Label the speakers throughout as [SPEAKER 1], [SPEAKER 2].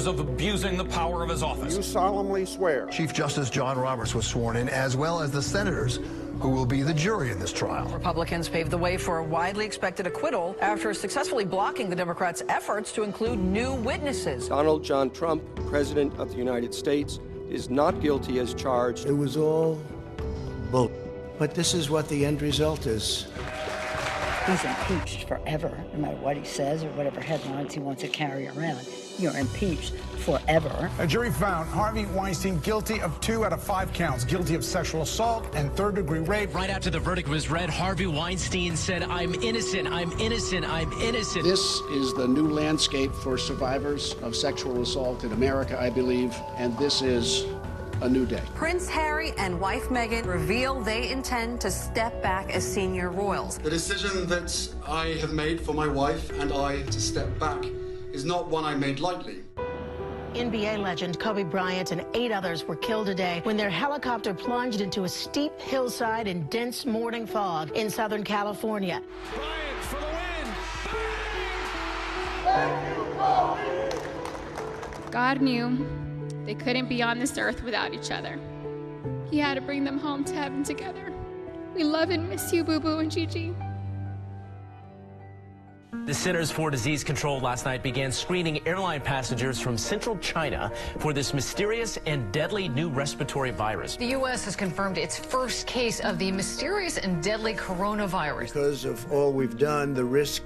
[SPEAKER 1] charges of abusing the power of his office.
[SPEAKER 2] You solemnly swear.
[SPEAKER 3] Chief Justice John Roberts was sworn in, as well as the senators who will be the jury in this trial.
[SPEAKER 4] Republicans paved the way for a widely expected acquittal after successfully blocking the Democrats' efforts to include new witnesses.
[SPEAKER 5] Donald John Trump, President of the United States, is not guilty as charged.
[SPEAKER 6] It was all bull. But this is what the end result is.
[SPEAKER 7] He's impeached forever, no matter what he says or whatever headlines he wants to carry around. You're impeached forever.
[SPEAKER 8] A jury found Harvey Weinstein guilty of 2 out of 5 counts, guilty of sexual assault and third-degree rape.
[SPEAKER 9] Right after the verdict was read, Harvey Weinstein said, "I'm innocent, I'm innocent, I'm innocent."
[SPEAKER 10] This is the new landscape for survivors of sexual assault in America, I believe, and this is a new day.
[SPEAKER 11] Prince Harry and wife Meghan reveal they intend to step back as senior royals.
[SPEAKER 12] The decision that I have made for my wife and I to step back is not one I made lightly.
[SPEAKER 13] NBA legend Kobe Bryant and 8 others were killed today when their helicopter plunged into a steep hillside in dense morning fog in Southern California.
[SPEAKER 1] Bryant for the win!
[SPEAKER 14] Thank you, Kobe! God knew they couldn't be on this earth without each other. He had to bring them home to heaven together. We love and miss you, Boo Boo and Gigi.
[SPEAKER 9] The Centers for Disease Control last night began screening airline passengers from central China for this mysterious and deadly new respiratory virus.
[SPEAKER 11] The U.S. has confirmed its first case of the mysterious and deadly coronavirus.
[SPEAKER 6] Because of all we've done, the risk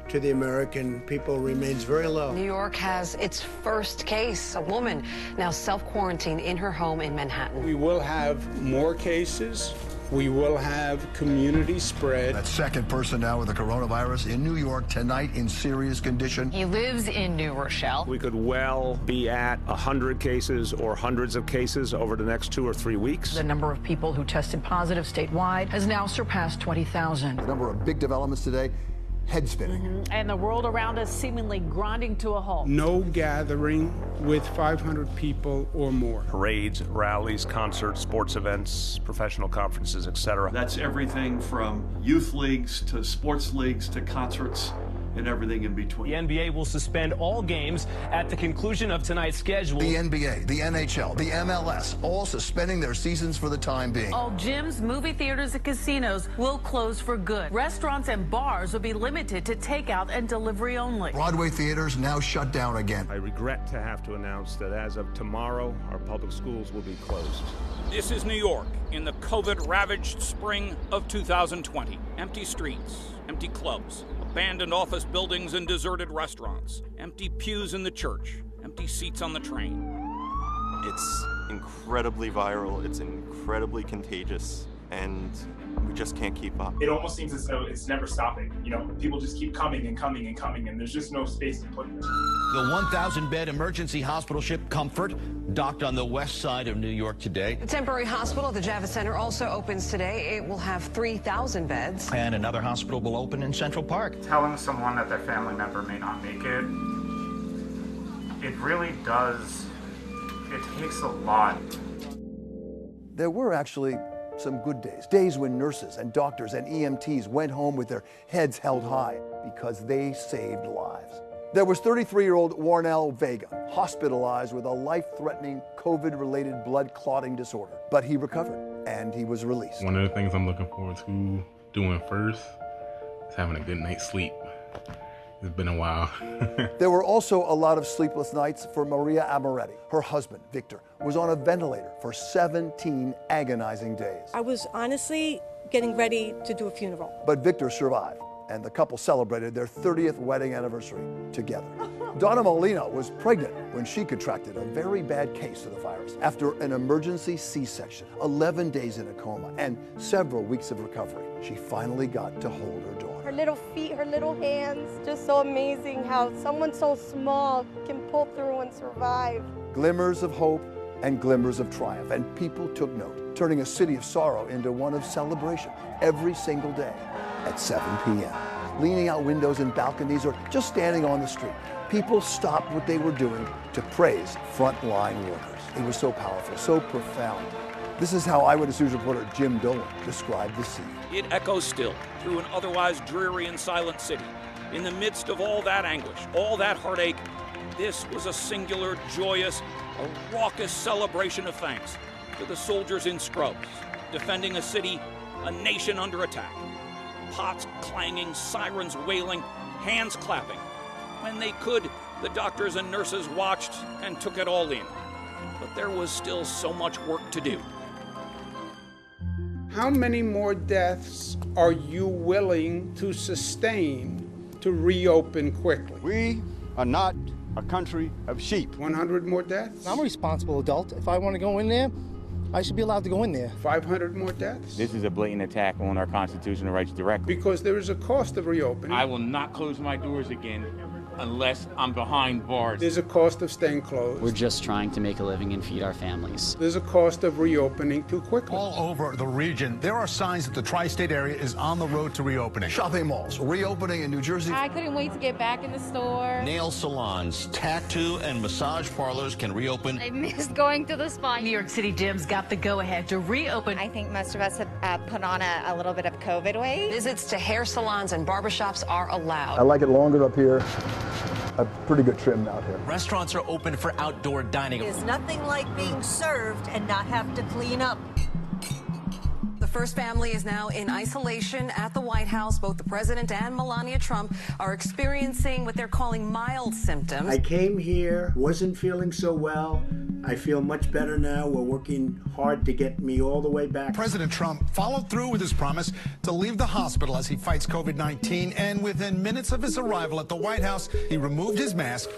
[SPEAKER 6] to the American people remains very low.
[SPEAKER 11] New York has its first case, a woman now self-quarantined in her home in Manhattan.
[SPEAKER 2] We will have more cases. We will have community spread.
[SPEAKER 3] That second person now with the coronavirus in New York tonight in serious condition.
[SPEAKER 11] He lives in New Rochelle.
[SPEAKER 15] We could well be at 100 cases or hundreds of cases over the next 2 or 3 weeks.
[SPEAKER 4] The number of people who tested positive statewide has now surpassed 20,000.
[SPEAKER 3] A number of big developments today. Head spinning.
[SPEAKER 16] And the world around us seemingly grinding to a halt.
[SPEAKER 2] No gathering with 500 people or more.
[SPEAKER 15] Parades, rallies, concerts, sports events, professional conferences, etc.
[SPEAKER 17] That's everything from youth leagues to sports leagues to concerts and everything in between.
[SPEAKER 18] The NBA will suspend all games at the conclusion of tonight's schedule.
[SPEAKER 3] The NBA, the NHL, the MLS, all suspending their seasons for the time being.
[SPEAKER 16] All gyms, movie theaters, and casinos will close for good. Restaurants and bars will be limited to takeout and delivery only.
[SPEAKER 3] Broadway theaters now shut down again.
[SPEAKER 15] I regret to have to announce that as of tomorrow, our public schools will be closed.
[SPEAKER 1] This is New York in the COVID-ravaged spring of 2020. Empty streets, empty clubs, abandoned office buildings and deserted restaurants, empty pews in the church, empty seats on the train.
[SPEAKER 19] It's incredibly viral, it's incredibly contagious, and we just can't keep up.
[SPEAKER 20] It almost seems as though it's never stopping. You know, people just keep coming and coming and coming, and there's just no space to put them.
[SPEAKER 21] The 1,000-bed emergency hospital ship Comfort docked on the west side of New York today.
[SPEAKER 11] The temporary hospital at the Javits Center also opens today. It will have 3,000 beds.
[SPEAKER 21] And another hospital will open in Central Park.
[SPEAKER 22] Telling someone that their family member may not make it, it really does, it takes a lot.
[SPEAKER 3] There were actually some good days when nurses and doctors and EMTs went home with their heads held high because they saved lives. There was 33-year-old Warnell Vega, hospitalized with a life-threatening COVID-related blood clotting disorder. But he recovered, and he was released.
[SPEAKER 23] One of the things I'm looking forward to doing first is having a good night's sleep. It's been a while.
[SPEAKER 3] There were also a lot of sleepless nights for Maria Amoretti. Her husband, Victor, was on a ventilator for 17 agonizing days.
[SPEAKER 24] I was honestly getting ready to do a funeral.
[SPEAKER 3] But Victor survived, and the couple celebrated their 30th wedding anniversary together. Donna Molina was pregnant when she contracted a very bad case of the virus. After an emergency C-section, 11 days in a coma, and several weeks of recovery, she finally got to hold her daughter.
[SPEAKER 24] Her little feet, her little hands, just so amazing how someone so small can pull through and survive.
[SPEAKER 3] Glimmers of hope and glimmers of triumph, and people took note, turning a city of sorrow into one of celebration every single day at 7 p.m. Leaning out windows and balconies or just standing on the street, people stopped what they were doing to praise frontline workers. It was so powerful, so profound. This is how Eyewitness News reporter Jim Dolan described the scene.
[SPEAKER 1] It echoes still through an otherwise dreary and silent city. In the midst of all that anguish, all that heartache, This was a singular, joyous, a raucous celebration of thanks to the soldiers in scrubs, defending a city, a nation under attack. Pots clanging, sirens wailing, hands clapping. When they could, the doctors and nurses watched and took it all in. But there was still so much work to do.
[SPEAKER 2] How many more deaths are you willing to sustain to reopen quickly?
[SPEAKER 5] We are not a country of sheep.
[SPEAKER 2] 100 more deaths?
[SPEAKER 7] I'm a responsible adult. If I want to go in there, I should be allowed to go in there.
[SPEAKER 2] 500 more deaths?
[SPEAKER 8] This is a blatant attack on our constitutional rights directly.
[SPEAKER 2] Because there is a cost of reopening.
[SPEAKER 8] I will not close my doors again unless I'm behind bars.
[SPEAKER 2] There's a cost of staying closed.
[SPEAKER 10] We're just trying to make a living and feed our families.
[SPEAKER 2] There's a cost of reopening too quickly.
[SPEAKER 25] All over the region, there are signs that the tri-state area is on the road to reopening.
[SPEAKER 3] Shopping malls reopening in New Jersey.
[SPEAKER 26] I couldn't wait to get back in the store.
[SPEAKER 21] Nail salons, tattoo and massage parlors can reopen.
[SPEAKER 26] I missed going to the spa.
[SPEAKER 16] New York City gyms got the go-ahead to reopen.
[SPEAKER 27] I think most of us have put on a little bit of COVID weight.
[SPEAKER 11] Visits to hair salons and barbershops are allowed.
[SPEAKER 3] I like it longer up here. A pretty good trim out here.
[SPEAKER 9] Restaurants are open for outdoor dining.
[SPEAKER 28] There's nothing like being served and not have to clean up.
[SPEAKER 11] The first family is now in isolation at the White House. Both the president and Melania Trump are experiencing what they're calling mild symptoms.
[SPEAKER 6] I came here, wasn't feeling so well. I feel much better now. We're working hard to get me all the way back.
[SPEAKER 25] President Trump followed through with his promise to leave the hospital as he fights COVID-19, and within minutes of his arrival at the White House, he removed his mask.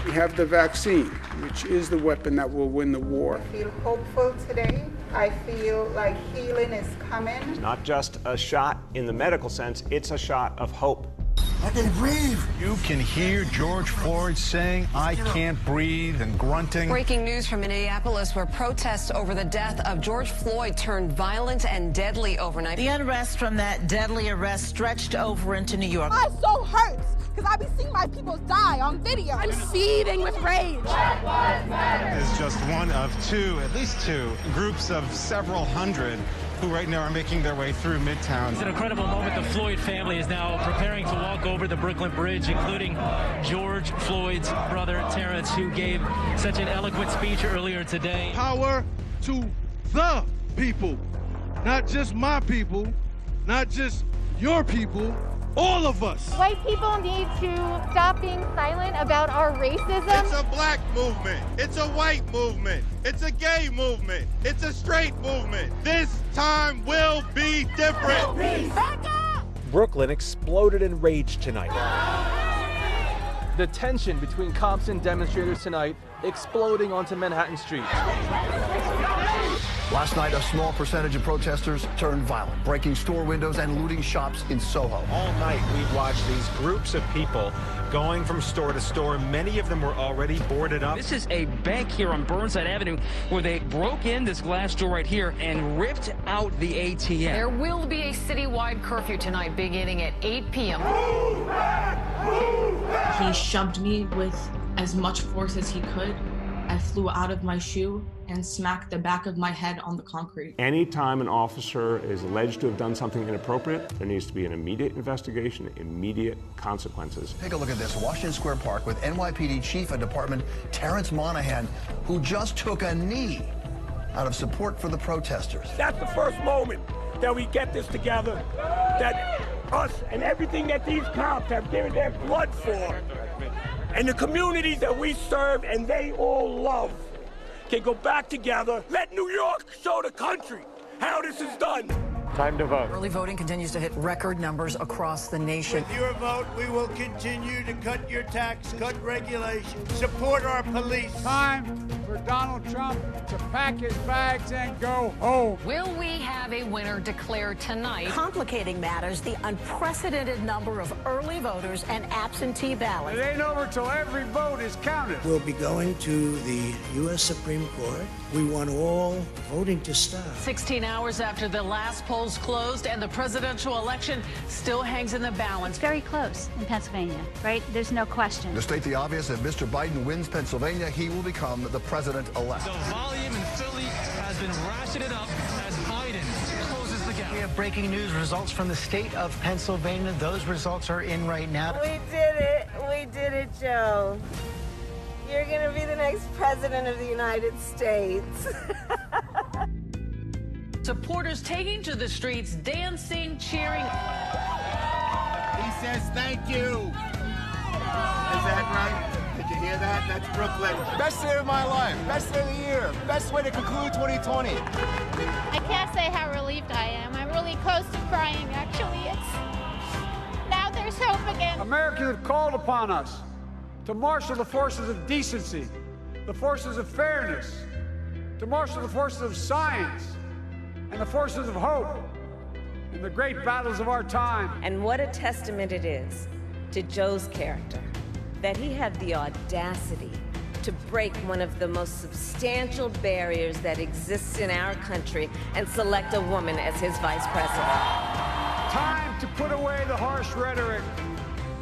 [SPEAKER 2] We have the vaccine, which is the weapon that will win the war.
[SPEAKER 24] I feel hopeful today. I feel like healing is coming.
[SPEAKER 15] It's not just a shot in the medical sense, it's a shot of hope.
[SPEAKER 5] I can breathe.
[SPEAKER 25] You can hear George Floyd saying, "I can't breathe," and grunting.
[SPEAKER 11] Breaking news from Minneapolis, where protests over the death of George Floyd turned violent and deadly overnight.
[SPEAKER 29] The unrest from that deadly arrest stretched over into New York.
[SPEAKER 24] My soul hurts because I be seeing my people die on video. I'm seething with rage.
[SPEAKER 30] Is just one of two, at least two, groups of several hundred who right now are making their way through Midtown.
[SPEAKER 18] It's an incredible moment. The Floyd family is now preparing to walk over the Brooklyn Bridge, including George Floyd's brother, Terrence, who gave such an eloquent speech earlier today.
[SPEAKER 31] Power to the people, not just my people, not just your people, all of us.
[SPEAKER 24] White people need to stop being silent about our racism.
[SPEAKER 31] It's a black movement. It's a white movement. It's a gay movement. It's a straight movement. This time will be different.
[SPEAKER 24] Back up!
[SPEAKER 32] Brooklyn exploded in rage tonight.
[SPEAKER 33] The tension between cops and demonstrators tonight exploding onto Manhattan Street.
[SPEAKER 3] Last night, a small percentage of protesters turned violent, breaking store windows and looting shops in Soho.
[SPEAKER 15] All night we've watched these groups of people going from store to store. Many of them were already boarded up.
[SPEAKER 18] This is a bank here on Burnside Avenue where they broke in this glass door right here and ripped out the ATM.
[SPEAKER 11] There will be a citywide curfew tonight beginning at 8 p.m.
[SPEAKER 31] Move back! Move back!
[SPEAKER 34] He shoved me with as much force as he could. I flew out of my shoe and smacked the back of my head on the concrete.
[SPEAKER 15] Anytime an officer is alleged to have done something inappropriate, there needs to be an immediate investigation, immediate consequences.
[SPEAKER 3] Take a look at this. Washington Square Park with NYPD Chief of Department Terrence Monahan, who just took a knee out of support for the protesters.
[SPEAKER 35] That's the first moment that we get this together, that us and everything that these cops have given their blood for, and the communities that we serve and they all love, can go back together. Let New York show the country how this is done.
[SPEAKER 15] Time to vote.
[SPEAKER 4] Early voting continues to hit record numbers across the nation.
[SPEAKER 6] With your vote, we will continue to cut your tax, cut regulations, support our police.
[SPEAKER 31] Time for Donald Trump to pack his bags and go home.
[SPEAKER 11] Will we have a winner declared tonight?
[SPEAKER 13] Complicating matters, the unprecedented number of early voters and absentee ballots.
[SPEAKER 31] It ain't over till every vote is counted.
[SPEAKER 6] We'll be going to the U.S. Supreme Court. We want all voting to stop.
[SPEAKER 16] 16 hours after the last polls closed and the presidential election still hangs in the balance.
[SPEAKER 36] Very close in Pennsylvania, right? There's no question.
[SPEAKER 3] To state the obvious, if Mr. Biden wins Pennsylvania, he will become the president-elect.
[SPEAKER 18] The volume in Philly has been ratcheted up as Biden closes the gap.
[SPEAKER 1] We have breaking news results from the state of Pennsylvania. Those results are in right now.
[SPEAKER 7] We did it. We did it, Joe. You're going to be the next president of the United States.
[SPEAKER 16] Supporters taking to the streets, dancing, cheering.
[SPEAKER 8] He says thank you. Is that right? Did you hear that? That's Brooklyn.
[SPEAKER 5] Best day of my life. Best day of the year. Best way to conclude 2020.
[SPEAKER 9] I can't say how relieved I am. I'm really close to crying, actually. Now there's hope again.
[SPEAKER 2] Americans have called upon us to marshal the forces of decency, the forces of fairness, to marshal the forces of science, and the forces of hope in the great battles of our time.
[SPEAKER 7] And what a testament it is to Joe's character that he had the audacity to break one of the most substantial barriers that exists in our country and select a woman as his vice president.
[SPEAKER 2] Time to put away the harsh rhetoric,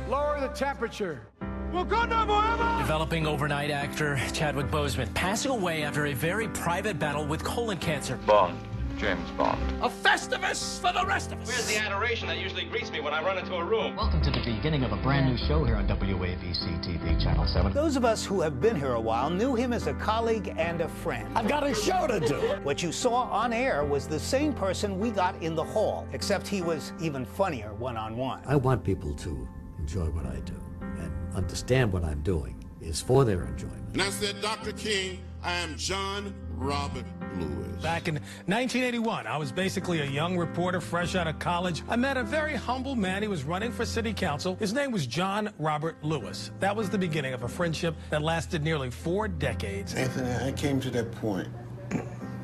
[SPEAKER 2] lower the temperature.
[SPEAKER 18] Developing overnight actor Chadwick Boseman passing away after a very private battle with colon cancer.
[SPEAKER 10] Bond. James Bond.
[SPEAKER 18] A Festivus for the rest of us.
[SPEAKER 10] Where's the adoration that usually greets me when I run into a room?
[SPEAKER 12] Welcome to the beginning of a brand new show here on WAVC TV, Channel 7.
[SPEAKER 14] Those of us who have been here a while knew him as a colleague and a friend.
[SPEAKER 17] I've got a show to do.
[SPEAKER 14] What you saw on air was the same person we got in the hall, except he was even funnier one-on-one.
[SPEAKER 19] I want people to enjoy what I do and understand what I'm doing is for their enjoyment.
[SPEAKER 31] And I said, Dr. King, I am John Robert Lewis.
[SPEAKER 33] Back in 1981, I was basically a young reporter fresh out of college. I met a very humble man. He was running for city council. His name was John Robert Lewis. That was the beginning of a friendship that lasted nearly 4 decades.
[SPEAKER 10] Anthony, I came to that point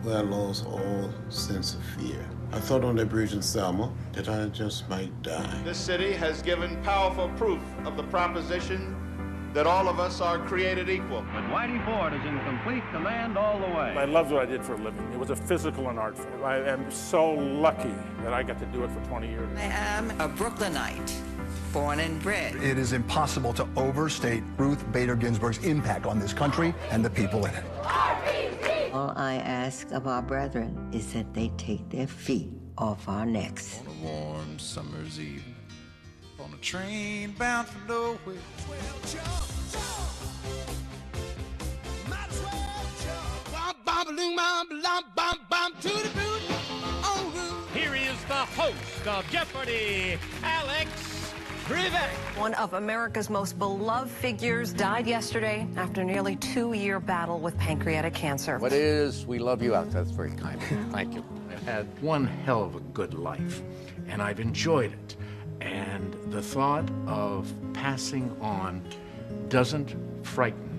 [SPEAKER 10] where I lost all sense of fear. I thought on that bridge in Selma that I just might die.
[SPEAKER 31] This city has given powerful proof of the proposition that all of us are created equal.
[SPEAKER 20] But Whitey Ford is in complete command all the way.
[SPEAKER 35] I loved what I did for a living. It was a physical and art form. I am so lucky that I got to do it for 20 years.
[SPEAKER 21] I am a Brooklynite, born and bred.
[SPEAKER 3] It is impossible to overstate Ruth Bader Ginsburg's impact on this country and the people in it.
[SPEAKER 22] All I ask of our brethren is that they take their feet off our necks.
[SPEAKER 10] On a warm summer's evening, on a train bound for nowhere.
[SPEAKER 18] Here is the host of Jeopardy, Alex Trebek.
[SPEAKER 11] One of America's most beloved figures died yesterday after a nearly 2-year battle with pancreatic cancer.
[SPEAKER 17] What is, we love you, Alex. That's very kind of you. Thank you.
[SPEAKER 23] I've had one hell of a good life, and I've enjoyed it. And the thought of passing on doesn't frighten